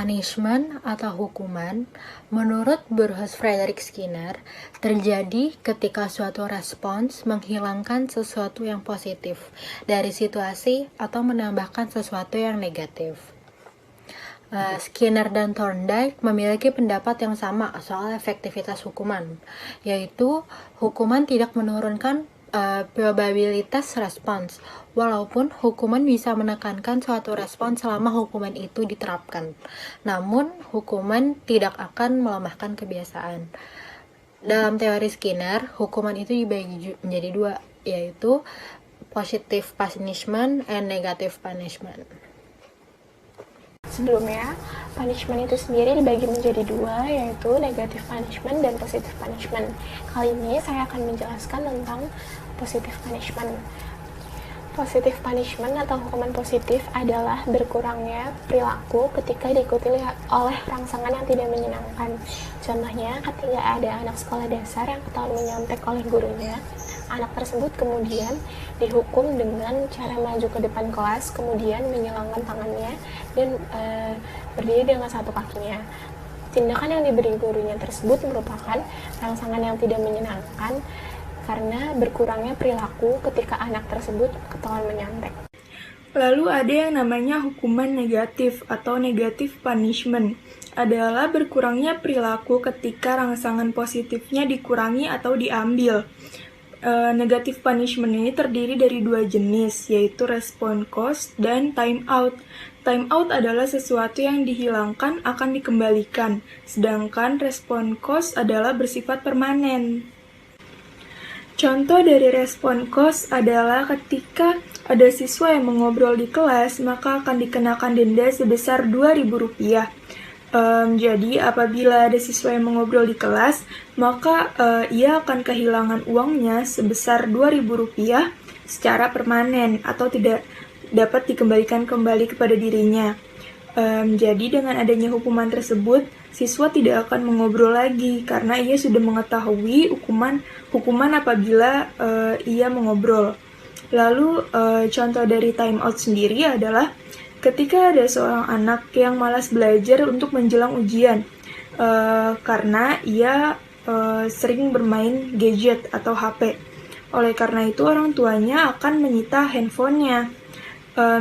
Punishment atau hukuman, menurut Burroughs Frederick Skinner, terjadi ketika suatu respons menghilangkan sesuatu yang positif dari situasi atau menambahkan sesuatu yang negatif. Skinner dan Thorndike memiliki pendapat yang sama soal efektivitas hukuman, yaitu hukuman tidak menurunkan probabilitas respons, walaupun hukuman bisa menekankan suatu respons selama hukuman itu diterapkan. Namun, hukuman tidak akan melemahkan kebiasaan. Dalam teori Skinner, hukuman itu dibagi menjadi dua, yaitu positive punishment and negative punishment. Sebelumnya, punishment itu sendiri dibagi menjadi dua, yaitu negative punishment dan positive punishment. Kali ini saya akan menjelaskan tentang positive punishment. Positive punishment atau hukuman positif adalah berkurangnya perilaku ketika diikuti oleh rangsangan yang tidak menyenangkan. Contohnya, ketika ada anak sekolah dasar yang ketahuan menyontek oleh gurunya, anak tersebut kemudian dihukum dengan cara maju ke depan kelas, kemudian menyilangkan tangannya dan berdiri dengan satu kakinya. Tindakan yang diberi gurunya tersebut merupakan rangsangan yang tidak menyenangkan karena berkurangnya perilaku ketika anak tersebut ketahuan menyontek. Lalu ada yang namanya hukuman negatif atau negative punishment, adalah berkurangnya perilaku ketika rangsangan positifnya dikurangi atau diambil. Negative punishment ini terdiri dari dua jenis, yaitu response cost dan time out. Time out adalah sesuatu yang dihilangkan akan dikembalikan, sedangkan response cost adalah bersifat permanen. Contoh dari response cost adalah ketika ada siswa yang mengobrol di kelas, maka akan dikenakan denda sebesar Rp2.000. Jadi apabila ada siswa yang mengobrol di kelas, maka ia akan kehilangan uangnya sebesar Rp2.000 secara permanen atau tidak dapat dikembalikan kembali kepada dirinya. Jadi dengan adanya hukuman tersebut, siswa tidak akan mengobrol lagi karena ia sudah mengetahui hukuman apabila ia mengobrol. Lalu contoh dari time out sendiri adalah ketika ada seorang anak yang malas belajar untuk menjelang ujian karena ia sering bermain gadget atau HP. Oleh karena itu orang tuanya akan menyita handphonenya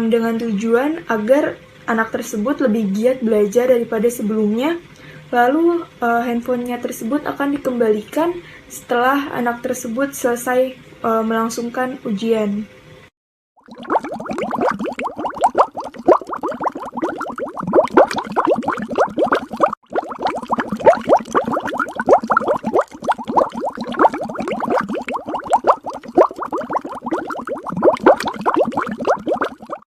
dengan tujuan agar anak tersebut lebih giat belajar daripada sebelumnya. Lalu handphonenya tersebut akan dikembalikan setelah anak tersebut selesai melangsungkan ujian.